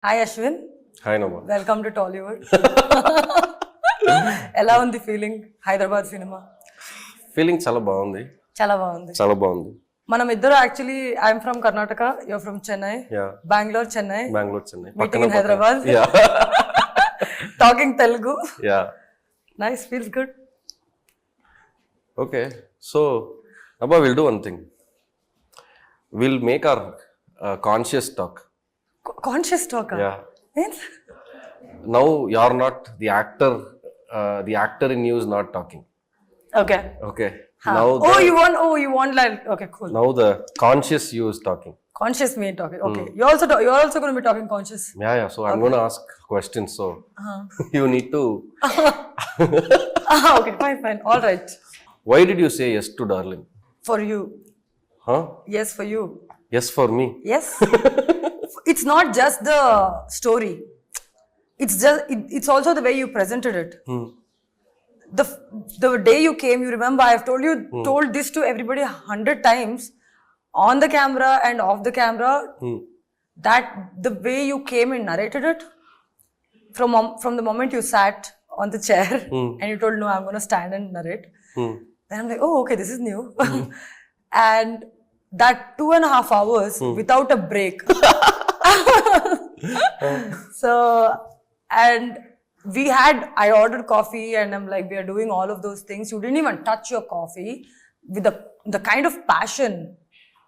Hi Ashwin, Hi Nabha. welcome to Tollywood. ఎలా ఉంది feeling Hyderabad cinema? Feeling చాలా బాగుంది. చాలా బాగుంది. చాలా బాగుంది. మనం ఇద్దరు actually I'm from Karnataka, you're from Chennai, Bengaluru Chennai, meeting in Hyderabad, talking Telugu. Nice, feels good. Okay, so Nabha, we'll do one thing. We'll make our conscious talk. Conscious talk? Yeah. Now you're not the actor. The actor in you is not talking. Okay. Okay. Now you want like, okay, cool. Now the conscious you is talking. Conscious me talking. Okay. You're also going to be talking conscious. Yeah. So I'm going to ask questions. So you need to. Okay, fine. All right. Why did you say yes to Darling? For you. Huh? Yes, for you. Yes for me. Yes. It's not just the story. It's also the way you presented it. The day you came, you remember, I've told this to everybody 100 times on the camera and off the camera, that the way you came and narrated it, from the moment you sat on the chair and you told, no, I'm going to stand and narrate. Then I'm like, oh, okay, this is new. And that 2.5 hours without a break. So, and I ordered coffee and I'm like, we are doing all of those things. You didn't even touch your coffee with the kind of passion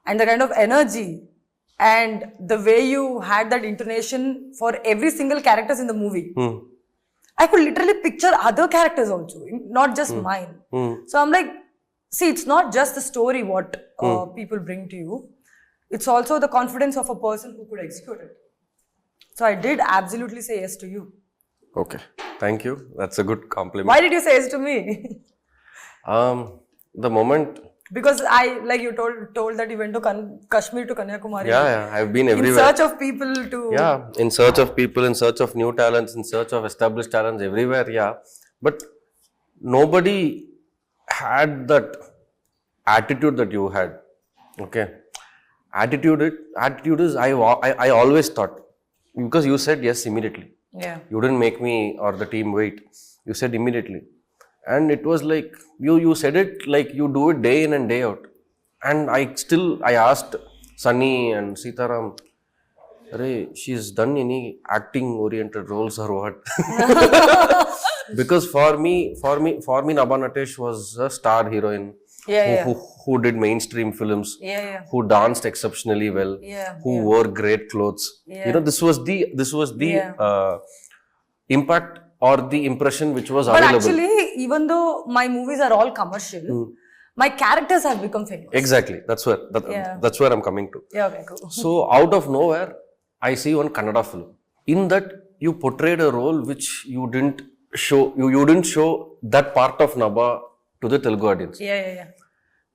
and the kind of energy and the way you had that intonation for every single characters in the movie. I could literally picture other characters also, not just mine. So I'm like, see, it's not just the story what people bring to you. It's also the confidence of a person who could execute it. So I did absolutely say yes to you. Okay. Thank you. That's a good compliment. Why did you say yes to me? The moment. Because like you told that you went to Kashmir to Kanyakumari. Yeah. I've been everywhere. In search of people to. Yeah. In search of people, in search of new talents, in search of established talents everywhere. Yeah. But nobody had that attitude that you had. Okay. Attitude is I always thought, because you said yes immediately. Yeah. You didn't make me or the team wait. You said immediately. And it was like, you said it like you do it day in and day out. And I asked Sunny and Sitaram, she's done any acting oriented roles or what? Because for me, Nabha Natesh was a star heroine. Who did mainstream films, who danced exceptionally well, who wore great clothes. You know, this was the impact or the impression which was available. But actually, even though my movies are all commercial, my characters have become famous. Exactly. That's where I'm coming to. Yeah, okay, cool. So out of nowhere, I see one Kannada film. In that, you portrayed a role which you didn't show. You didn't show that part of Nabha to the Telugu audience. Yeah.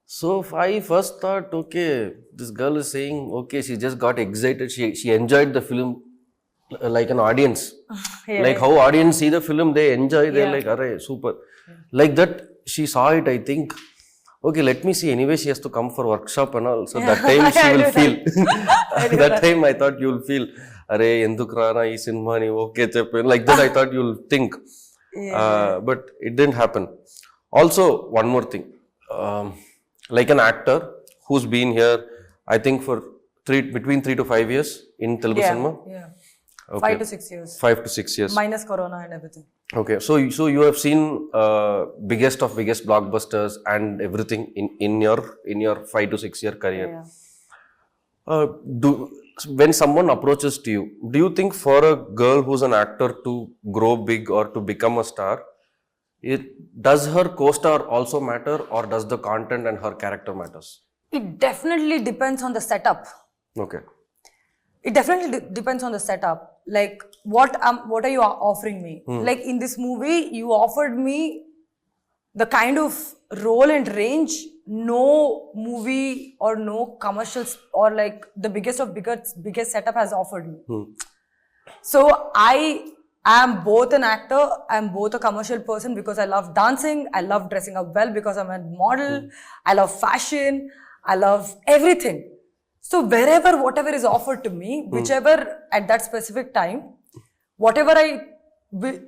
So I first thought, okay, this girl is saying, okay, she just got excited. She enjoyed the film like an audience. Like how audience see the film, they enjoy. They're like, array, super. Like that, she saw it, I think. Okay, let me see. Anyway, she has to come for workshop and all. So that time she will feel. That time I thought you'll feel, array, enduk rana ee cinema ni okay cheppu. Like that I thought you'll think. But it didn't happen. Also, one more thing. Like an actor who's been here, I think for between 3 to 5 years in Telugu cinema. Yeah. Okay. 5 to 6 years. 5 to 6 years. Minus Corona and everything. Okay, so you have seen biggest blockbusters and everything in your 5 to 6 year career. Yeah. When someone approaches to you, do you think for a girl who's an actor to grow big or to become a star, does her co-star also matter, or does the content and her character matters? It definitely depends on the setup. Okay. It definitely depends on the setup. Like, what are you offering me? Like in this movie, you offered me the kind of role and range no movie or no commercials or like the biggest setup has offered me. So I am both an actor, I'm both a commercial person because I love dancing, I love dressing up well because I'm a model, I love fashion, I love everything. So wherever, whatever is offered to me, whichever at that specific time, whatever I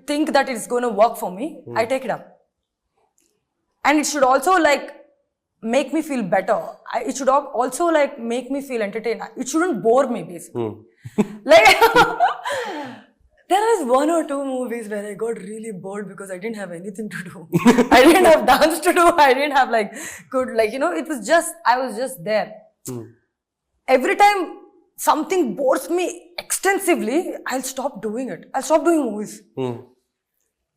think that is going to work for me, I take it up. And it should also like make me feel better. It should also like make me feel entertained. It shouldn't bore me basically. Like there is 1 or 2 movies where I got really bored because I didn't have anything to do. I didn't have dance to do. I didn't have like good, like, you know, it was just, I was just there. Every time something bores me extensively, I'll stop doing it. I'll stop doing movies.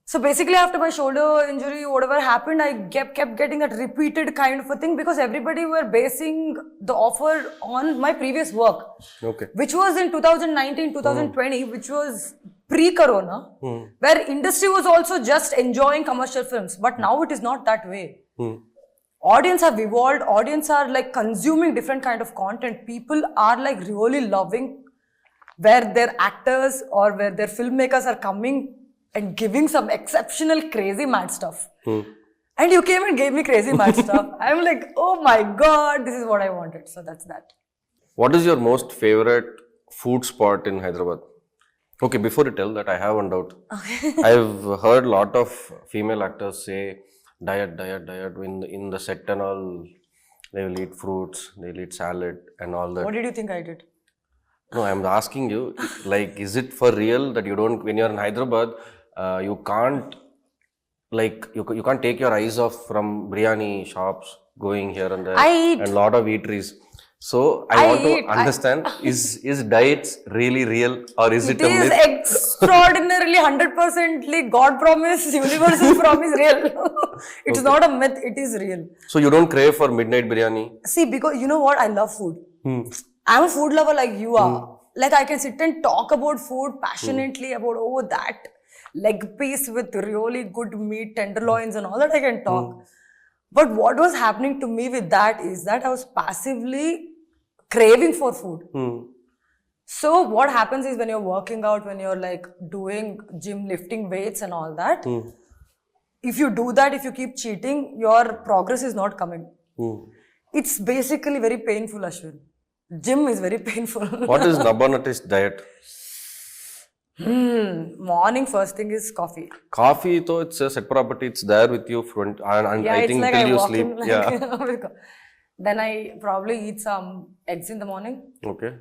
So basically after my shoulder injury, whatever happened, I kept getting that repeated kind of a thing because everybody were basing the offer on my previous work. Okay. Which was in 2019, 2020, which was pre-corona, where industry was also just enjoying commercial films. But now it is not that way. Audience have evolved. Audience are like consuming different kind of content. People are like really loving where their actors or where their filmmakers are coming and giving some exceptional crazy mad stuff. And you came and gave me crazy mad stuff. I'm like, oh my God, this is what I wanted. So that's that. What is your most favorite food spot in Hyderabad? Okay, before you tell that, I have one doubt. Okay. I've heard a lot of female actors say diet. In the set and all, they will eat fruits, they'll eat salad and all that. What did you think I did? No, I'm asking you, like, is it for real that you don't, when you're in Hyderabad, you can't, like, you can't take your eyes off from biryani shops going here and there and a lot of eateries. So I want to understand, is diets really real or is it a myth? It is extraordinarily 100% God promise, universal promise real. It's not a myth, it is real. So you don't crave for midnight biryani? See, because you know what, I love food. I'm a food lover like you are. Like I can sit and talk about food passionately about, oh, that leg piece with really good meat, tenderloins and all that I can talk. But what was happening to me with that is that I was passively craving for food. So what happens is when you're working out, when you're like doing gym, lifting weights and all that, if you do that, if you keep cheating, your progress is not coming. It's basically very painful, Aswin. Gym is very painful. What is Nabha Natesh diet? Morning first thing is coffee. Coffee, though, it's a set property. It's there with you front, and yeah, I think like till you walk sleep. in, like, Yeah. Then I probably eat some eggs in the morning. Okay.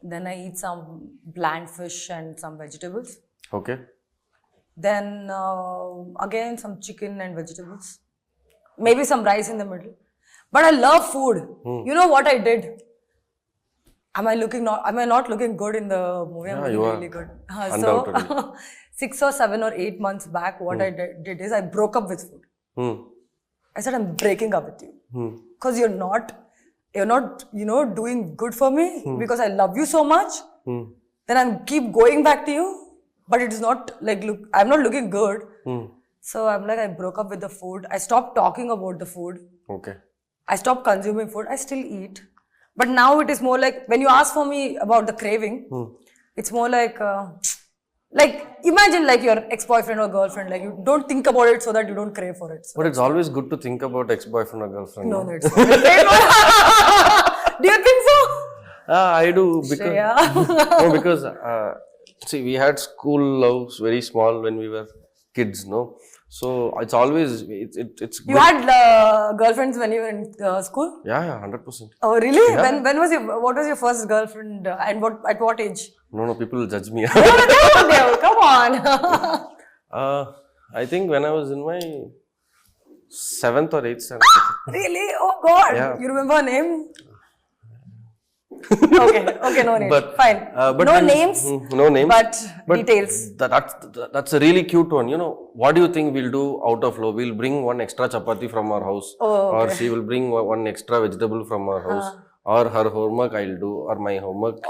Then I eat some bland fish and some vegetables. Okay. Then again some chicken and vegetables. Maybe some rice in the middle. But I love food. You know what I did? Am I not looking good in the movie? Yeah, I'm you really are. good. So 6 or 7 or 8 months back, what I did is I broke up with food. I said, I'm breaking up with you. Because you're not, doing good for me because I love you so much. Then I'm keep going back to you, but it is not like, look, I'm not looking good. So I'm like, I broke up with the food. I stopped talking about the food. Okay. I stopped consuming food. I still eat. But now it is more like, when you ask for me about the craving, it's more like imagine like your ex-boyfriend or girlfriend, like you don't think about it so that you don't crave for it. So but it's always good to think about ex-boyfriend or girlfriend. no, it's not. Do you think so? I do because see, we had school loves very small when we were kids, no? So it's always it's good. You had girlfriends when you were in school? Yeah, 100%. Oh really? Yeah. When was what was your first girlfriend and at what age? No, people will judge me. Come on. I think when I was in my 7th or 8th standard. Really? Oh God! Yeah. You remember her name? Okay, no names. But, fine. but no names. No names. But details. That's a really cute one. You know, what do you think we'll do out of love? We'll bring one extra chapati from our house, or she will bring one extra vegetable from our house, or her homework I'll do, or my homework.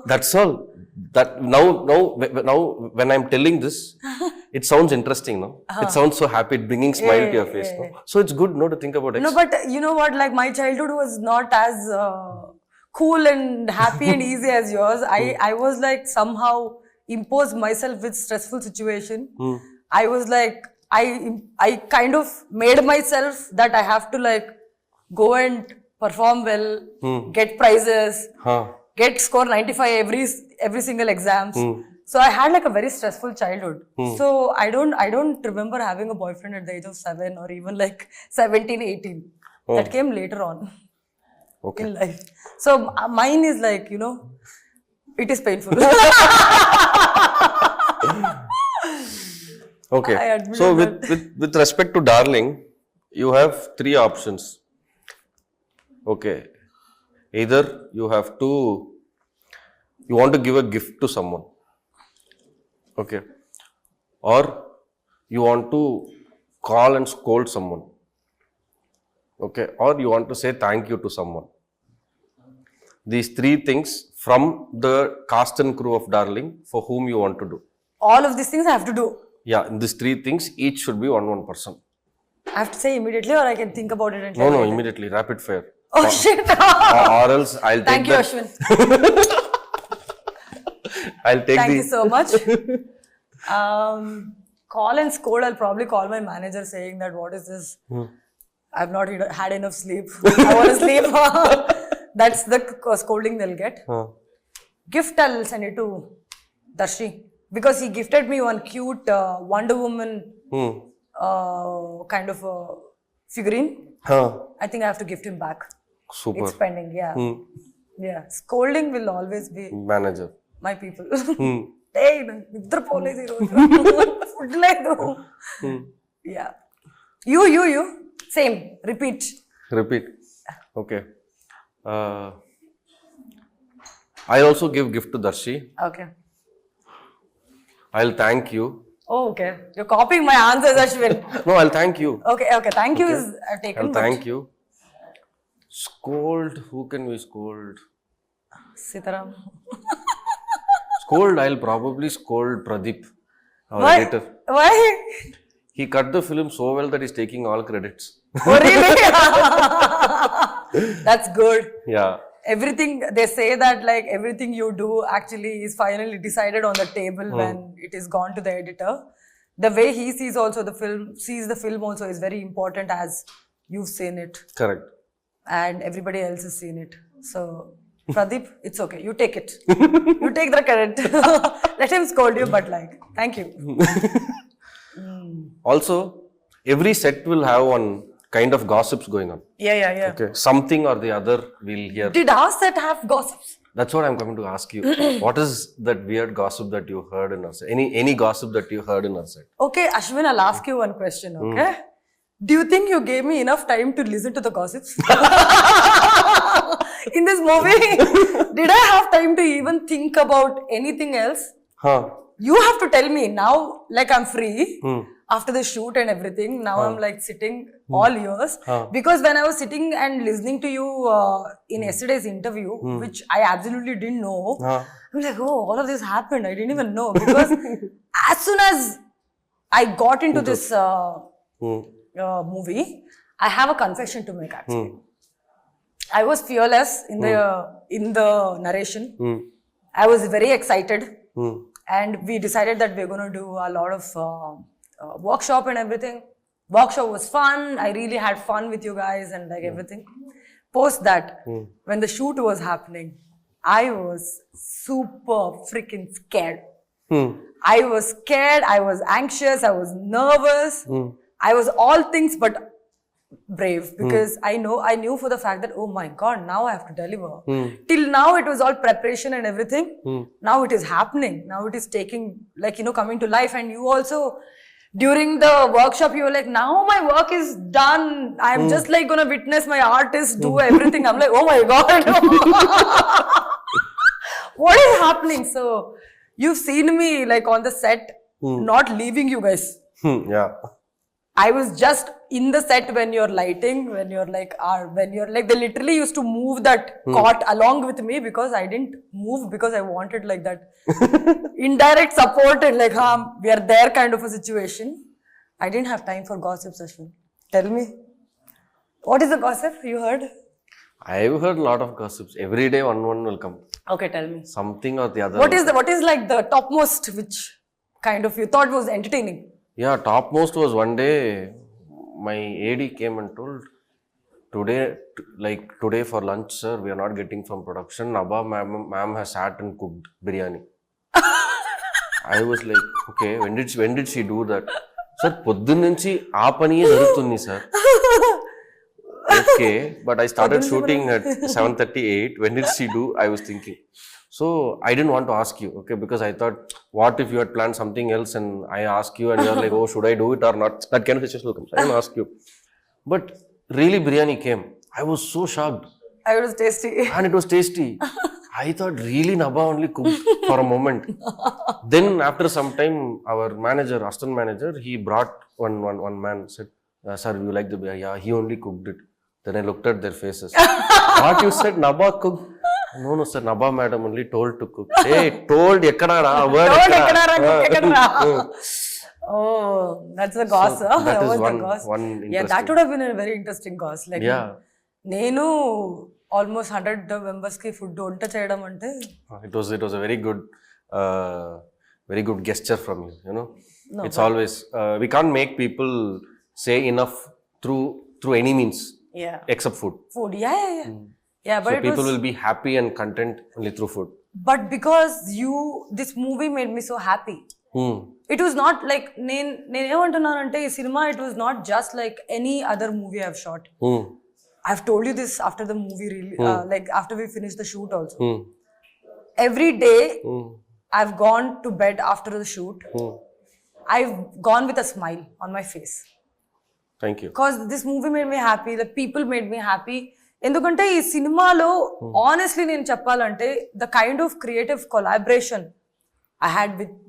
That's all. That now when I'm telling this, it sounds interesting, no? It sounds so happy, bringing smile to your face, no? So it's good, no, to think about it. No, but you know what? Like my childhood was not as cool and happy and easy as yours. I was like somehow imposed myself with stressful situation. I was like I kind of made myself that I have to like go and perform well, get prizes, get score 95 every single exams. So I had like a very stressful childhood. So I don't remember having a boyfriend at the age of 7 or even like 17, 18. That came later on in life. So mine is like, it is painful. Okay. So with respect to Darling, you have 3 options. Okay. Either you want to give a gift to someone. Okay. Or you want to call and scold someone. Okay. Or you want to say thank you to someone. These 3 things from the cast and crew of Darling for whom you want to do. All of these things I have to do. Yeah, these 3 things, each should be one person. I have to say immediately or I can think about it and tell No, you? immediately, rapid fire. Oh shit! Or else I'll take Thank you, Aswin. Thank you so much. Call and scold, I'll probably call my manager saying that what is this? I've not had enough sleep. I want to sleep. That's the scolding they'll get. Gift, I'll send it to Darshi. Because he gifted me one cute Wonder Woman kind of a figurine. I think I have to gift him back. Super. It's pending, yeah. Yeah. Scolding will always be Manager. my people. Hey, idhar poledu ee roju. Food ledu. Yeah. You. Same. Repeat. Okay. I also give gift to Darshi. Okay. I'll thank you. Oh, okay. You're copying my answers, Aswin. No, I'll thank you. Okay. Thank you is taken. I'll thank you. Scold. Who can we scold? Sitaram. I'll probably scold Pradeep, our editor. Why? He cut the film so well that he's taking all credits. Oh, really? That's good. Yeah. Everything, they say that like everything you do actually is finally decided on the table when it is gone to the editor. The way he sees the film also is very important as you've seen it. Correct. And everybody else has seen it. So, Pradeep, it's okay. You take it. You take the credit. Let him scold you, but like, thank you. Also, every set will have one kind of gossips going on. Yeah. Okay. Something or the other we'll hear. Did our set have gossips? That's what I'm coming to ask you. What is that weird gossip that you heard in our set? Any gossip that you heard in our set? Okay, Aswin, I'll ask you one question, okay? Do you think you gave me enough time to listen to the gossips? In this movie, did I have time to even think about anything else? You have to tell me now, like I'm free after the shoot and everything. Now I'm like sitting all ears. Because when I was sitting and listening to you in yesterday's interview, which I absolutely didn't know, I'm like, oh, all of this happened. I didn't even know. Because as soon as I got into this movie, I have a confession to make actually. I was fearless in the narration. I was very excited. And we decided that we're going to do a lot of workshop and everything. Workshop was fun. I really had fun with you guys and like everything. Post that, when the shoot was happening, I was super freaking scared. I was scared. I was anxious. I was nervous. I was all things but brave because I knew for the fact that, oh my God, now I have to deliver. Till now it was all preparation and everything. Now it is happening. Now it is taking, like, coming to life. And you also, during the workshop, you were like, now my work is done. I'm just like gonna witness my artist do everything. I'm like, oh my God. What is happening? So you've seen me like on the set, not leaving you guys. Yeah. I was just in the set when you're lighting, when you're like, they literally used to move that cot along with me because I didn't move because I wanted like that indirect support and like, we are there kind of a situation. I didn't have time for gossips, Aswin. Tell me. What is the gossip you heard? I've heard a lot of gossips. Every day one will come. Okay, tell me. Something or the other. What is like the topmost which kind of you thought was entertaining? Yeah, topmost was one day my AD came and told, today for lunch, sir, we are not getting from production. Nabha ma'am has sat and cooked biryani. I was like, okay, when did she do that? Sir, పొద్దున్న నుంచి ఆ పనియే జరుగుతుంది sir. Okay, but I started shooting at 7:38. When did she do? I was thinking. So I didn't want to ask you, okay, because I thought, what if you had planned something else and I ask you and you're like, oh, should I do it or not? That kind of situation will come. So I didn't ask you. But really, biryani came. I was so shocked. It was tasty. And it was tasty. I thought really Nabha only cooked for a moment. Then after some time, our manager, assistant manager, he brought one man, said, sir, you like the biryani? Yeah, he only cooked it. Then I looked at their faces. What you said, Nabha cooked? No, sir, Nabha madam only told to cook. Hey, told, ekkada, word ekkada. Oh, that's the goss. So that is the goss. one Yeah, that would have been a very interesting goss. Like, yeah. నేను almost 100 members కి food వంట చేయడం అంటే it was a very good gesture from you, you know. No, it's always we can't make people say enough through any means, except food. Yeah, but so people will be happy and content only through food. But because this movie made me so happy. It was not like నేనేమంటున్నానంటే ఈ cinema, it was not just like any other movie I've shot. I've told you this after the movie, really, like after we finished the shoot also. Every day I've gone to bed after the shoot. I've gone with a smile on my face. Thank you. Because this movie made me happy, the people made me happy. ఎందుకంటే ఈ సినిమాలో honestly నేను చెప్పాలంటే the kind of creative collaboration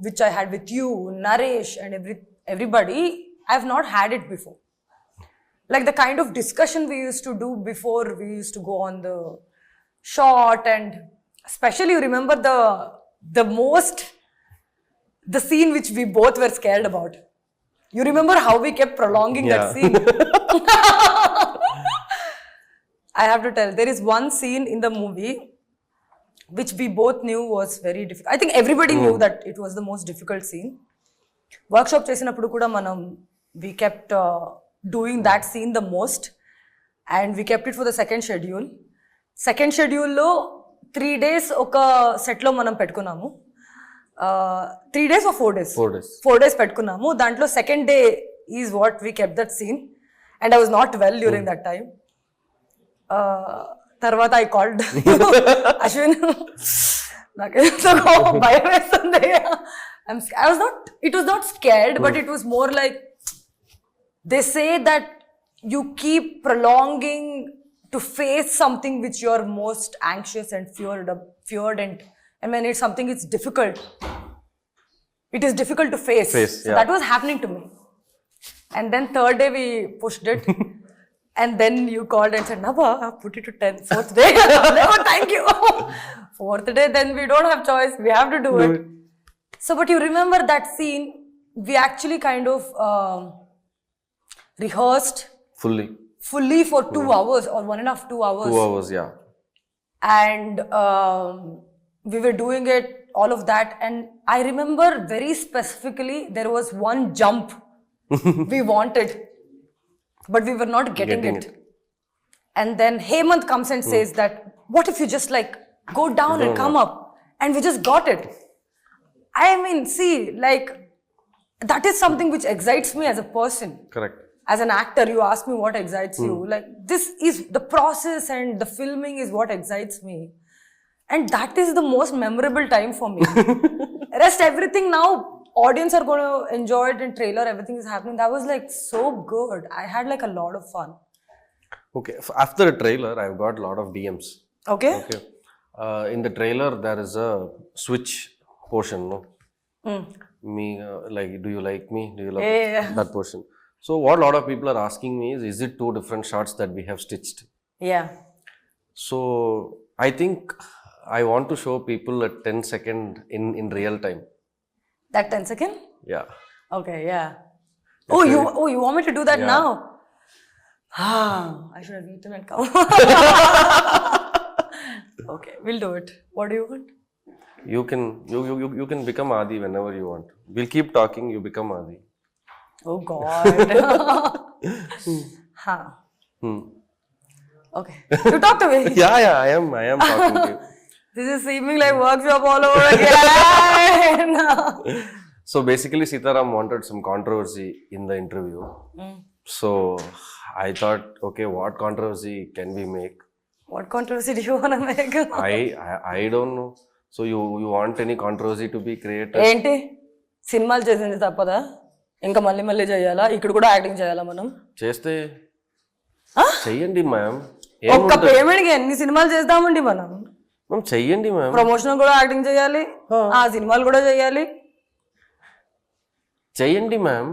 which I had with you, Naresh and everybody, I've not had it before. Like the kind of discussion we used to do before we used to go on the shot, and especially you remember the scene which we both were scared about. You remember how we kept prolonging that scene? I have to tell, there is one scene in the movie which we both knew was very difficult. I think everybody knew that it was the most difficult scene. Workshop చేసినప్పుడు కూడా we kept doing that scene the most, and we kept it for the second schedule లో 3 days ఒక set లో మనం పెట్టుకున్నాము. 3 days or 4 days? 4 days పెట్టుకున్నాము. దాంట్లో second day is what we kept that scene, and I was not well during that time. తర్వాత I called Aswin. నాకేదో భయం వేస్తుంది. It was not scared, but it was more like, they say that you keep prolonging to face something which you're most anxious and feared, and when it's something it's difficult, it is difficult to face. So that was happening to me. And then third day we pushed it. And then you called and said, Nabha, put it to 10. Fourth day, oh, thank you. Fourth day, then we don't have choice. We have to do it. So, but you remember that scene, we actually kind of rehearsed fully for 2 hours or 1.5 2 hours. 2 hours, yeah. And we were doing it, all of that. And I remember very specifically, there was one jump we wanted, but we were not getting it. And then Hemant comes and says that, what if you just like go down and come up? And we just got it. I mean, see, like, that is something which excites me as a person. Correct. As an actor, you ask me what excites you. Like, this is the process and the filming is what excites me. And that is the most memorable time for me. Rest everything now, audience are going to enjoy it, and trailer, everything is happening. That was like so good. I had like a lot of fun. Okay. After the trailer, I've got a lot of DMs. Okay. In the trailer, there is a switch portion, no? Like, do you like me? Do you love me? That portion. So what a lot of people are asking me is it 2 different shots that we have stitched? Yeah. So I think I want to show people a 10-second in real time. That 10 second? Yeah. Okay, yeah. You want me to do that now? I should have eaten and come. Okay, we'll do it. What do you want? You can become Adi whenever you want. We'll keep talking, you become Adi. Oh God. Okay. You talk to me. Yeah, I am talking to you. This is seeming like workshop all over again. So basically, Sitaram wanted some controversy in the interview. So I thought, okay, what controversy can we make? What controversy do you want to make? I don't know. So you want any controversy to be created? ఏంటి సినిమాలు చేసింది తప్పదా ఇంకా మళ్ళీ మళ్ళీ చేయాలా ఇక్కడ కూడా యాక్టింగ్ చేయాలా మనం చేస్తే చెయ్యండి మ్యామ్ ఒక్క పేమెంట్ కి ఎన్ని సినిమాలు చేద్దామండి మనం చెయ్యండి మ్యామ్ ప్రమోషన్ కూడా యాక్టింగ్ చేయాలి ఆ సినిమాలు కూడా చేయాలి చెయ్యండి మ్యామ్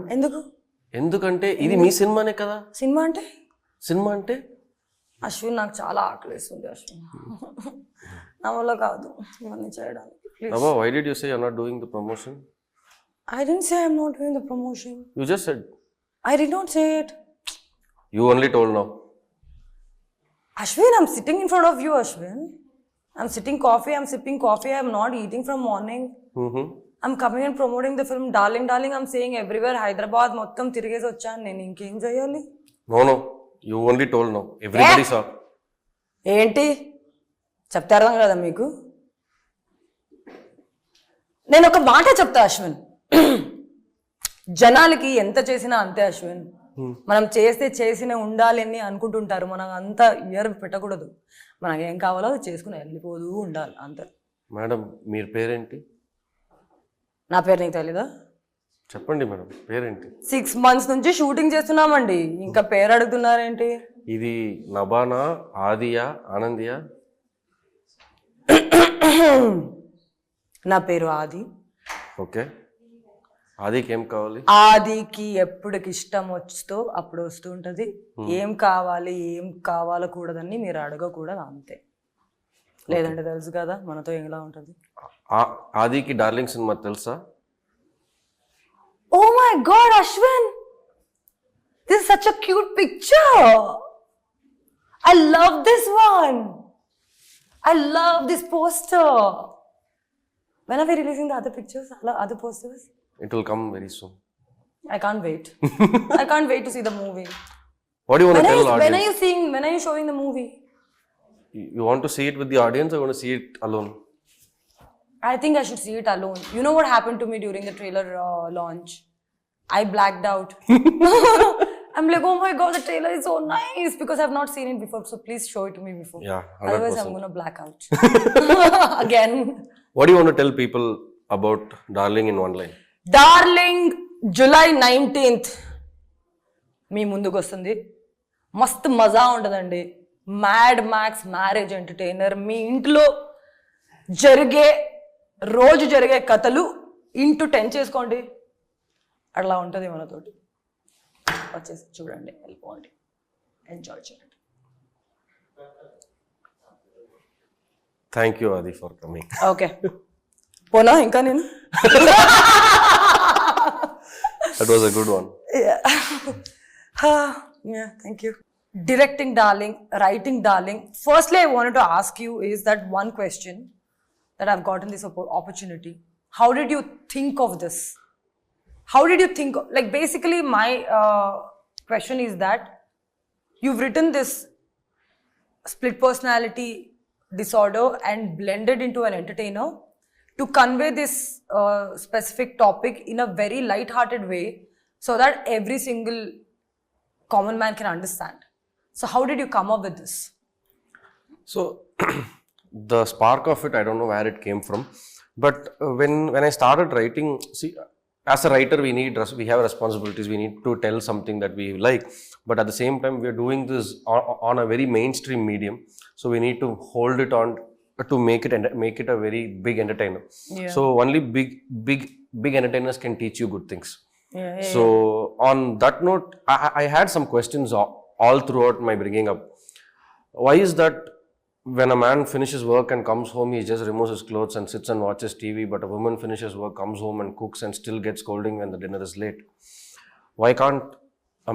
ఎందుకంటే ఇది మీ సినిమానే కదా సినిమా అంటే అశ్విన్ నాకు చాలా ఆకలిస్తుంది అశ్విన్ నా వల్ల కాదు ఇవన్నీ చేయడానికి Nabha, why did you say you're not doing the promotion? I didn't say I'm not doing the promotion. You just said. I did not say it. You only told now. Ashwin, I'm sitting in front of you, Ashwin. I'm sipping coffee. I'm not eating from morning. I'm coming and promoting the film. Darling, I'm saying everywhere. Hyderabad, mottam tirigesi vachanu. Nenu inkem cheyali? No. You only told now. Everybody saw. ఏంటి చెప్తే అర్థం కదా మీకు నేను ఒక మాట చెప్తా అశ్విన్ జనాలకి ఎంత చేసినా అంతే అశ్విన్ మనం చేసిన ఉండాలి అని అనుకుంటుంటారు మనం అంత ఇయర్ పెట్టకూడదు మనకి ఏం కావాలో అది చేసుకుని వెళ్ళిపోదు ఉండాలి అంతే మేడం మీరు పేరేంటి నా పేరు నీకు తెలీదా చెప్పండి మేడం పేరేంటి 6 months నుంచి షూటింగ్ చేస్తున్నామండి ఇంకా పేరు అడుగుతున్నారేంటి ఇది నభానా ఆదియా ఆనందియా నా పేరు ఆది ఓకే ఆదికి ఏం కావాలి ఆదికి ఎప్పటికి ఇష్టం వస్తుందో అప్పుడు వస్తూ ఉంటుంది ఏం కావాలో కూడదని మీరు అడగకూడదు అంతే లేదంటే తెలుసు కదా మనతో ఎలా ఉంటుంది ఆదికి డార్లింగ్ సినిమా తెలుసా Oh my God, Ashwin! This is such a cute picture. I love this one. I love this poster. When are we releasing the other pictures, other posters? It will come very soon. I can't wait. I can't wait to see the movie. What do you want to tell audience? When are you showing the movie? You want to see it with the audience or you want to see it alone? I think I should see it alone. You know what happened to me during the trailer launch? I blacked out. I'm like, oh my God, the trailer is so nice because I've not seen it before. So please show it to me before. Yeah, 100%. Otherwise, I'm going to black out. Again. What do you want to tell people about Darling in one line? Darling, July 19th. మీ ముందుకు వస్తుంది మస్తు మజా ఉంటుందండి mad max marriage entertainer మీ ఇంట్లో రోజు జరిగే కథలు into 10 చేసుకోండి అట్లా ఉంటుంది మనతోటి వచ్చేసి చూడండి వెళ్ళిపోండి ఎంజాయ్ చేయండి థ్యాంక్ యూ ఆది ఫర్ కమింగ్ ఓకే పోనా ఇంకా నేను that was a good one yeah thank you directing darling writing darling firstly I wanted to ask you is that one question that I've gotten this opportunity how did you think of this how did you think like basically my question is that you've written this split personality disorder and blended into an entertainer to convey this specific topic in a very light-hearted way so that every single common man can understand. So how did you come up with this? So the spark of it, I don't know where it came from, but when I started writing, see, as a writer we have responsibilities, we need to tell something that we like, but at the same time we are doing this on a very mainstream medium, so we need to hold it on to make it a very big entertainer. Yeah. So only big entertainers can teach you good things. Yeah, So on that note, I had some questions all throughout my bringing up. Why is that when a man finishes work and comes home, he just removes his clothes and sits and watches TV, but a woman finishes work, comes home and cooks and still gets scolding when the dinner is late? Why can't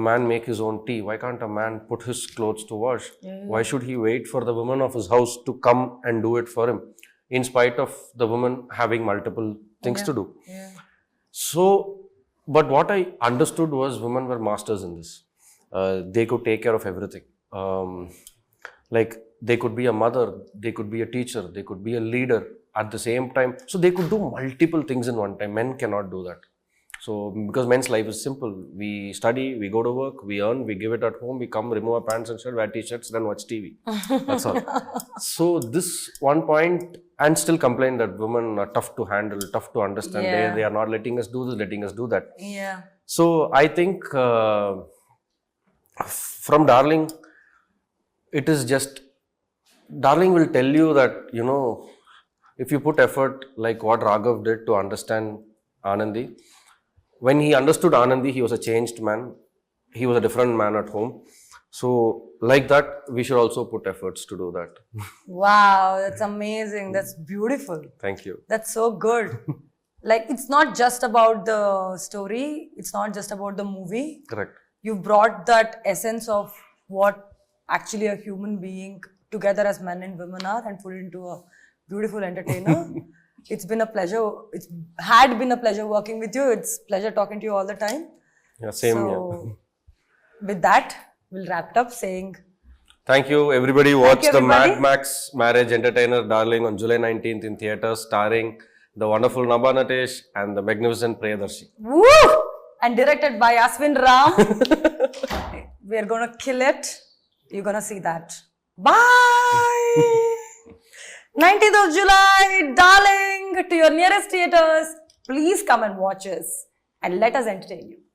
a man make his own tea? Why can't a man put his clothes to wash? Why should he wait for the woman of his house to come and do it for him, in spite of the woman having multiple things to do? So, but what I understood was women were masters in this. They could take care of everything. Like they could be a mother, they could be a teacher, they could be a leader at the same time. So they could do multiple things in one time. Men cannot do that. So because men's life is simple, we study, we go to work, we earn, we give it at home, we come, remove our pants and shirt, wear t-shirts, then watch TV. That's all. So this one point, and still complain that women are tough to handle, tough to understand. Yeah. They are not letting us do this, letting us do that. Yeah. So I think from Darling, it is just, Darling will tell you that, you know, if you put effort like what Raghav did to understand Anandi, when he understood Anandi, he was a changed man. He was a different man at home. So like that, we should also put efforts to do that. Wow, that's amazing. That's beautiful. Thank you. That's so good. Like, it's not just about the story. It's not just about the movie. Correct. You brought that essence of what actually a human being together as men and women are, and put it into a beautiful entertainer. It's been a pleasure. It's had been a pleasure working with you. It's pleasure talking to you all the time. Yeah, same here. So, with that, we'll wrap it up saying, Thank you, everybody. Watch you, the Mad everybody. Max Marriage Entertainer Darling on July 19th in theatres, starring the wonderful Nabha Natesh and the magnificent Priyadarshi. woo! And directed by Aswin Raam. We're gonna kill it. You're gonna see that. Bye! 19th of July, darling, to your nearest theatres. Please come and watch us and let us entertain you.